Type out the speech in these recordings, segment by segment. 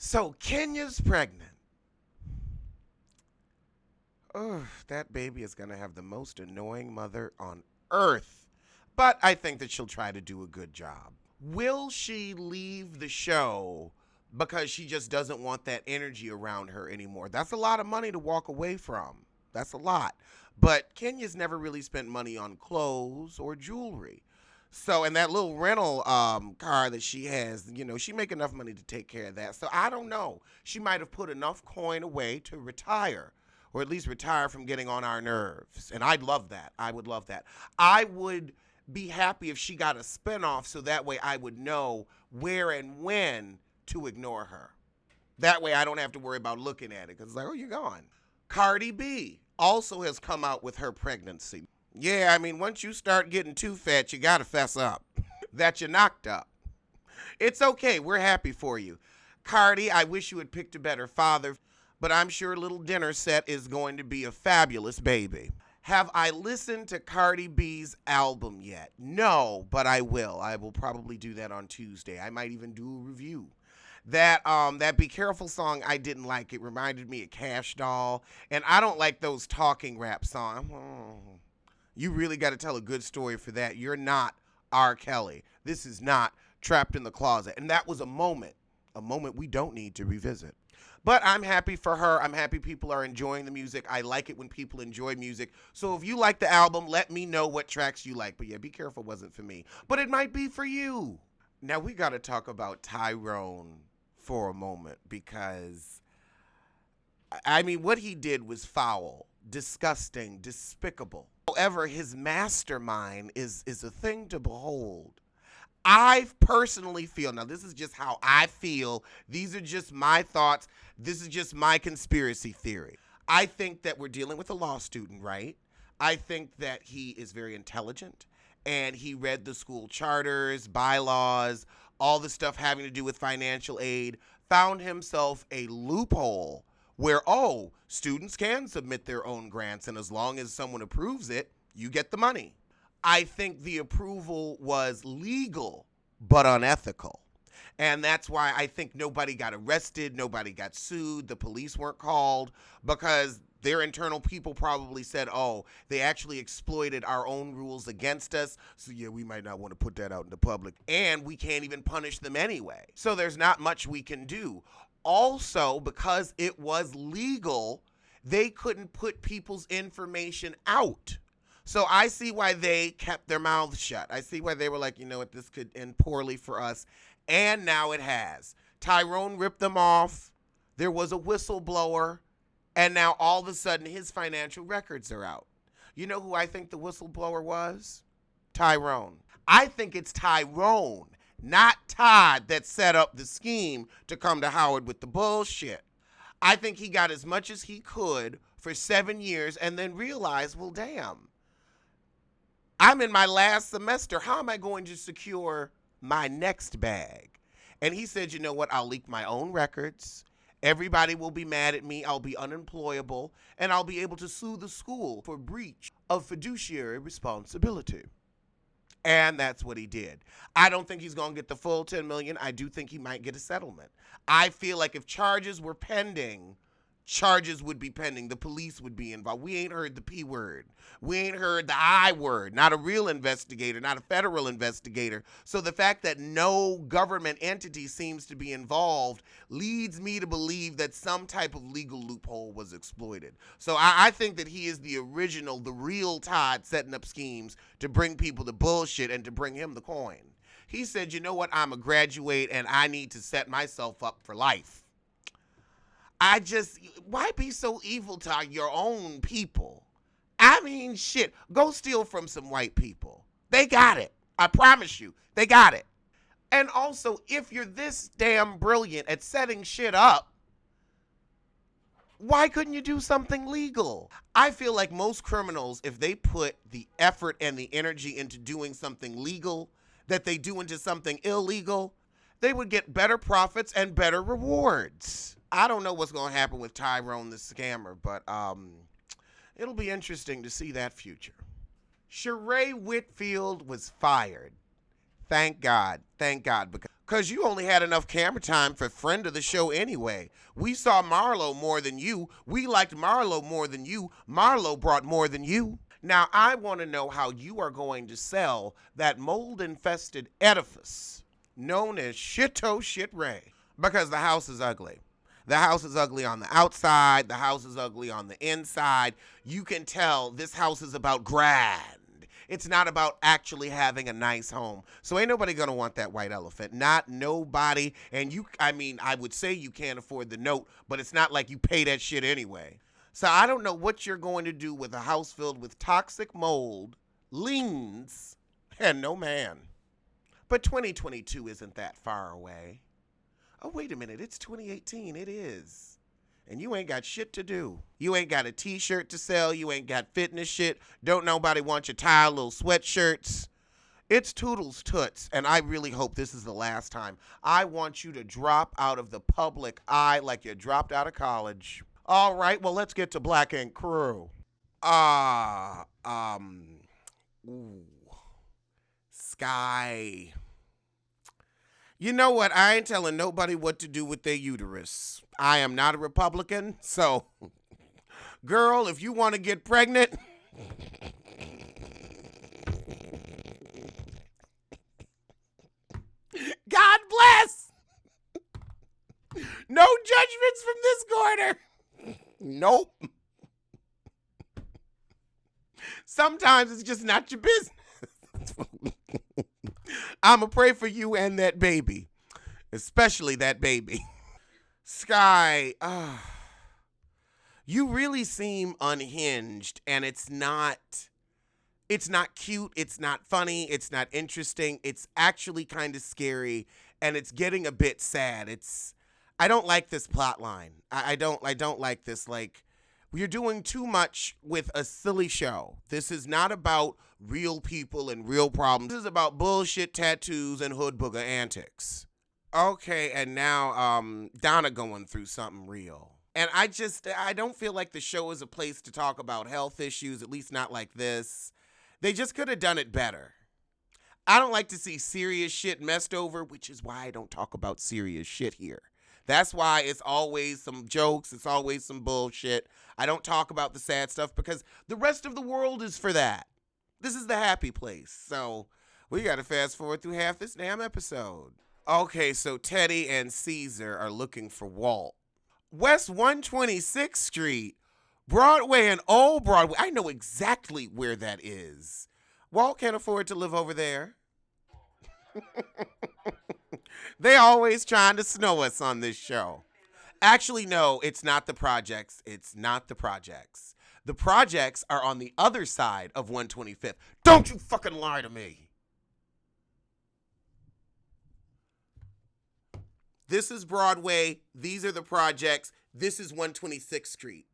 So Kenya's pregnant. Oh, that baby is going to have the most annoying mother on earth. But I think that she'll try to do a good job. Will she leave the show because she just doesn't want that energy around her anymore? That's a lot of money to walk away from. That's a lot. But Kenya's never really spent money on clothes or jewelry. So, and that little rental car that she has, she make enough money to take care of that. So I don't know. She might have put enough coin away to retire, or at least retire from getting on our nerves. And I'd love that. I would love that. I would be happy if she got a spinoff so that way I would know where and when to ignore her. That way I don't have to worry about looking at it because it's like, oh, you're gone. Cardi B also has come out with her pregnancy. Yeah, I mean, once you start getting too fat, you got to fess up that you're knocked up. It's okay. We're happy for you. Cardi, I wish you had picked a better father, but I'm sure little dinner set is going to be a fabulous baby. Have I listened to Cardi B's album yet? No, but I will. I will probably do that on Tuesday. I might even do a review. That Be Careful song, I didn't like. It reminded me of Cash Doll, and I don't like those talking rap songs. You really got to tell a good story for that. You're not R. Kelly. This is not Trapped in the Closet. And that was a moment we don't need to revisit. But I'm happy for her. I'm happy people are enjoying the music. I like it when people enjoy music. So if you like the album, let me know what tracks you like. But yeah, Be Careful wasn't for me. But it might be for you. Now we got to talk about Tyrone for a moment because, I mean, what he did was foul, disgusting, despicable. However, his mastermind is a thing to behold. I personally feel, now this is just how I feel, these are just my thoughts, this is just my conspiracy theory. I think that we're dealing with a law student, right? I think that he is very intelligent and he read the school charters, bylaws, all the stuff having to do with financial aid, found himself a loophole where, oh, students can submit their own grants, and as long as someone approves it, you get the money. I think the approval was legal but unethical. And that's why I think nobody got arrested, nobody got sued, the police weren't called, because their internal people probably said, oh, they actually exploited our own rules against us, so yeah, we might not want to put that out in the public. And we can't even punish them anyway. So there's not much we can do. Also, because it was legal, they couldn't put people's information out. So I see why they kept their mouths shut. I see why they were like, you know what, this could end poorly for us. And now it has. Tyrone ripped them off. There was a whistleblower. And now all of a sudden his financial records are out. You know who I think the whistleblower was? Tyrone. I think it's Tyrone, not Todd, that set up the scheme to come to Howard with the bullshit. I think he got as much as he could for 7 years and then realized, well, damn, I'm in my last semester. How am I going to secure my next bag? And he said, you know what? I'll leak my own records. Everybody will be mad at me. I'll be unemployable. And I'll be able to sue the school for breach of fiduciary responsibility. And that's what he did. I don't think he's going to get the full $10 million. I do think he might get a settlement. I feel like if charges were pending, charges would be pending. The police would be involved. We ain't heard the P word. We ain't heard the I word. Not a real investigator, not a federal investigator. So the fact that no government entity seems to be involved leads me to believe that some type of legal loophole was exploited. So I think that he is the original, the real Todd setting up schemes to bring people to bullshit and to bring him the coin. He said, you know what, I'm a graduate and I need to set myself up for life. Why be so evil to your own people? I mean, shit, go steal from some white people. They got it. I promise you, they got it. And also, if you're this damn brilliant at setting shit up, why couldn't you do something legal? I feel like most criminals, if they put the effort and the energy into doing something legal that they do into something illegal, they would get better profits and better rewards. I don't know what's going to happen with Tyrone the scammer, but it'll be interesting to see that future. Sheree Whitfield was fired. Thank God. Thank God. Because you only had enough camera time for friend of the show anyway. We saw Marlo more than you. We liked Marlo more than you. Marlo brought more than you. Now, I want to know how you are going to sell that mold-infested edifice known as Shito Shit Ray. Because the house is ugly. The house is ugly on the outside. The house is ugly on the inside. You can tell this house is about grand. It's not about actually having a nice home. So ain't nobody gonna want that white elephant. Not nobody. And I would say you can't afford the note, but it's not like you pay that shit anyway. So I don't know what you're going to do with a house filled with toxic mold, liens, and no man. But 2022 isn't that far away. Oh, wait a minute, it's 2018, it is. And you ain't got shit to do. You ain't got a t-shirt to sell, you ain't got fitness shit, don't nobody want your tired little sweatshirts. It's Toodles Toots, and I really hope this is the last time. I want you to drop out of the public eye like you dropped out of college. All right, well, let's get to Black Ink Crew. Sky. You know what? I ain't telling nobody what to do with their uterus. I am not a Republican, so, girl, if you want to get pregnant, God bless. No judgments from this corner. Nope. Sometimes it's just not your business. I'ma pray for you and that baby. Especially that baby. Sky, you really seem unhinged, and it's not cute, it's not funny, it's not interesting, it's actually kind of scary, and it's getting a bit sad. I don't like this plot line. I don't like this. Like, you're doing too much with a silly show. This is not about real people and real problems. This is about bullshit tattoos and hood booger antics. Okay, and now Donna going through something real. And I don't feel like the show is a place to talk about health issues, at least not like this. They just could have done it better. I don't like to see serious shit messed over, which is why I don't talk about serious shit here. That's why it's always some jokes, it's always some bullshit. I don't talk about the sad stuff because the rest of the world is for that. This is the happy place. So we got to fast forward through half this damn episode. Okay, so Teddy and Caesar are looking for Walt. West 126th Street, Broadway and Old Broadway. I know exactly where that is. Walt can't afford to live over there. They always trying to snow us on this show. Actually, no, it's not the projects. It's not the projects. The projects are on the other side of 125th. Don't you fucking lie to me. This is Broadway. These are the projects. This is 126th Street.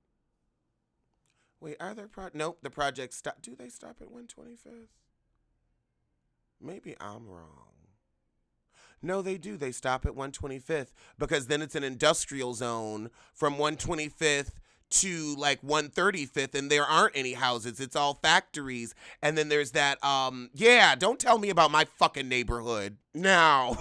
Wait, are there nope, the projects stop. Do they stop at 125th? Maybe I'm wrong. No, they do. They stop at 125th because then it's an industrial zone from 125th to like 135th, and there aren't any houses. It's all factories. And then there's that, don't tell me about my fucking neighborhood. Now,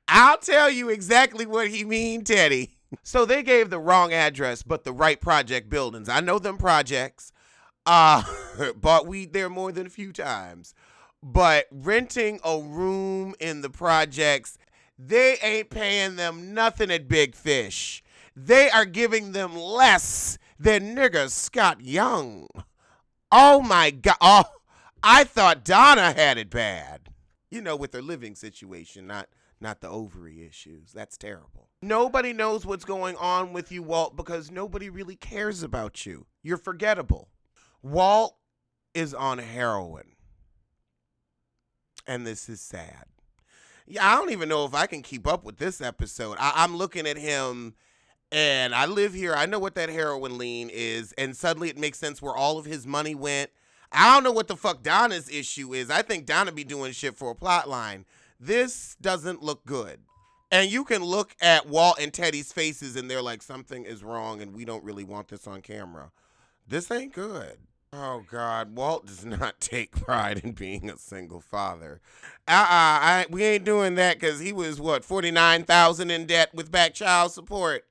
I'll tell you exactly what he mean, Teddy. So they gave the wrong address, but the right project buildings. I know them projects. Bought weed there more than a few times. But renting a room in the projects, they ain't paying them nothing at Big Fish. They are giving them less than nigger Scott Young. Oh my God. Oh, I thought Donna had it bad. You know, with her living situation, not the ovary issues. That's terrible. Nobody knows what's going on with you, Walt, because nobody really cares about you. You're forgettable. Walt is on heroin. And this is sad. Yeah, I don't even know if I can keep up with this episode. I'm looking at him, and I live here. I know what that heroin lean is, and suddenly it makes sense where all of his money went. I don't know what the fuck Donna's issue is. I think Donna be doing shit for a plot line. This doesn't look good. And you can look at Walt and Teddy's faces, and they're like, something is wrong, and we don't really want this on camera. This ain't good. Oh God, Walt does not take pride in being a single father. We ain't doing that because he was what 49,000 in debt with back child support.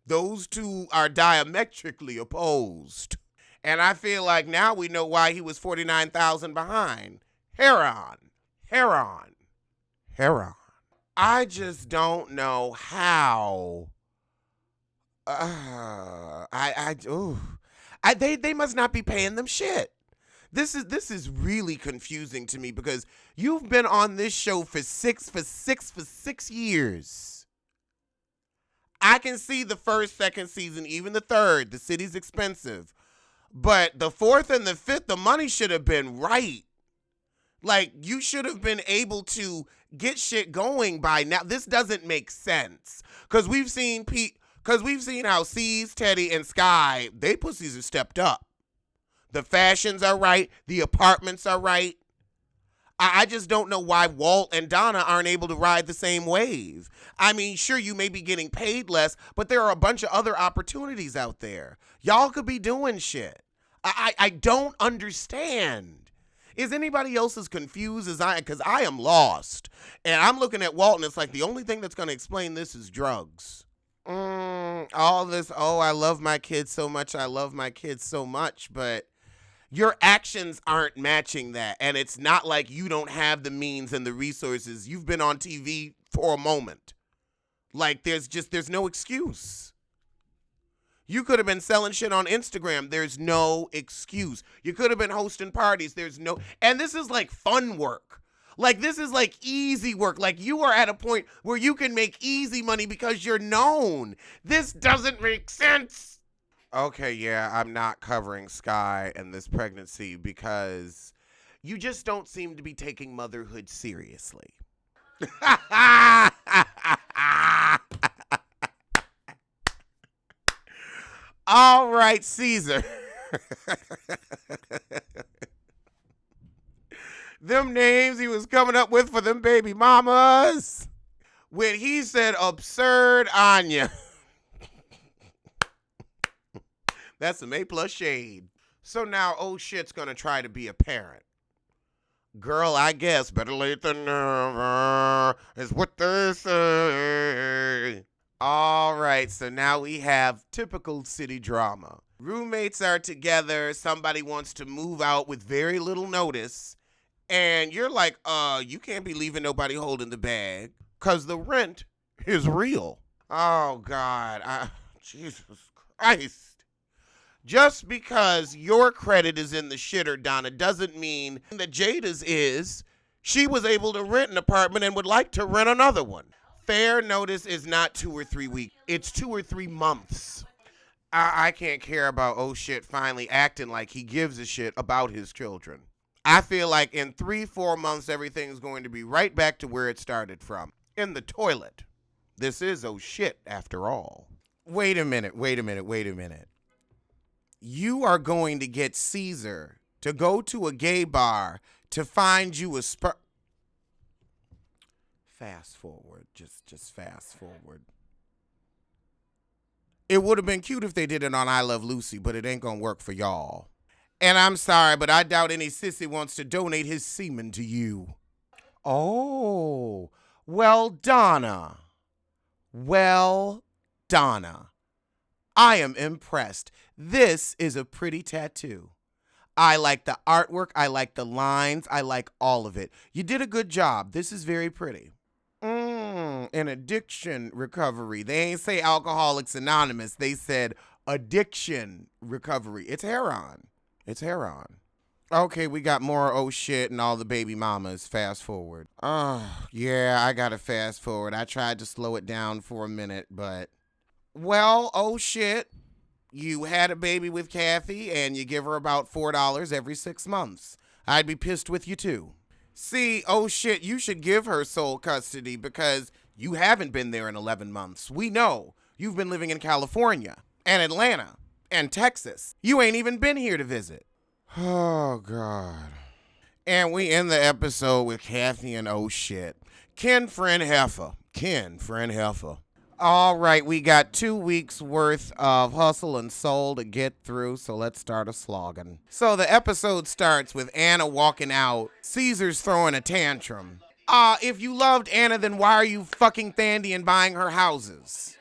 Those two are diametrically opposed, and I feel like now we know why he was 49,000 behind. Heron, Heron, Heron. I just don't know how. Ooh. They must not be paying them shit. This is really confusing to me because you've been on this show for 6 years. I can see the first, second season, even the third. The city's expensive, but the fourth and the fifth, the money should have been right. Like you should have been able to get shit going by now. This doesn't make sense because we've seen how C's, Teddy, and Sky, they pussies are stepped up. The fashions are right. The apartments are right. I just don't know why Walt and Donna aren't able to ride the same wave. I mean, sure, you may be getting paid less, but there are a bunch of other opportunities out there. Y'all could be doing shit. I don't understand. Is anybody else as confused as I am? Because I am lost. And I'm looking at Walt, and it's like the only thing that's going to explain this is drugs. All this, oh, I love my kids so much. I love my kids so much. But your actions aren't matching that. And it's not like you don't have the means and the resources. You've been on TV for a moment. Like there's no excuse. You could have been selling shit on Instagram. There's no excuse. You could have been hosting parties. And this is like fun work. Like this is like easy work. Like you are at a point where you can make easy money because you're known. This doesn't make sense. Okay, yeah, I'm not covering Sky and this pregnancy because you just don't seem to be taking motherhood seriously. All right, Caesar. Them names he was coming up with for them baby mamas. When he said absurd Anya. That's some A+ shade. So now oh shit's gonna try to be a parent. Girl, I guess better late than never is what they say. All right, so now we have typical city drama. Roommates are together. Somebody wants to move out with very little notice. And you're like, you can't be leaving nobody holding the bag because the rent is real. Oh, God. Jesus Christ. Just because your credit is in the shitter, Donna, doesn't mean that Jada's is. She was able to rent an apartment and would like to rent another one. Fair notice is not 2 or 3 weeks. It's 2 or 3 months. I can't care about oh shit finally acting like he gives a shit about his children. I feel like in 3-4 months, everything's going to be right back to where it started from. In the toilet. This is oh shit after all. Wait a minute. You are going to get Caesar to go to a gay bar to find you a Fast forward. Just fast forward. It would have been cute if they did it on I Love Lucy, but it ain't gonna work for y'all. And I'm sorry, but I doubt any sissy wants to donate his semen to you. Oh, well, Donna. I am impressed. This is a pretty tattoo. I like the artwork. I like the lines. I like all of it. You did a good job. This is very pretty. An addiction recovery. They ain't say Alcoholics Anonymous. They said addiction recovery. It's Heron. Okay, we got more oh shit and all the baby mamas. Fast forward. Oh, yeah, I gotta fast forward. I tried to slow it down for a minute, but... Well, oh shit. You had a baby with Kathy and you give her about $4 every 6 months. I'd be pissed with you too. See, oh shit, you should give her sole custody because you haven't been there in 11 months. We know. You've been living in California and Atlanta and Texas. You ain't even been here to visit. Oh, God. And we end the episode with Kathy and oh shit. Ken, friend heifer. All right, we got 2 weeks worth of hustle and soul to get through, so let's start a slogan. So the episode starts with Anna walking out, Caesar's throwing a tantrum. If you loved Anna, then why are you fucking Thandy and buying her houses?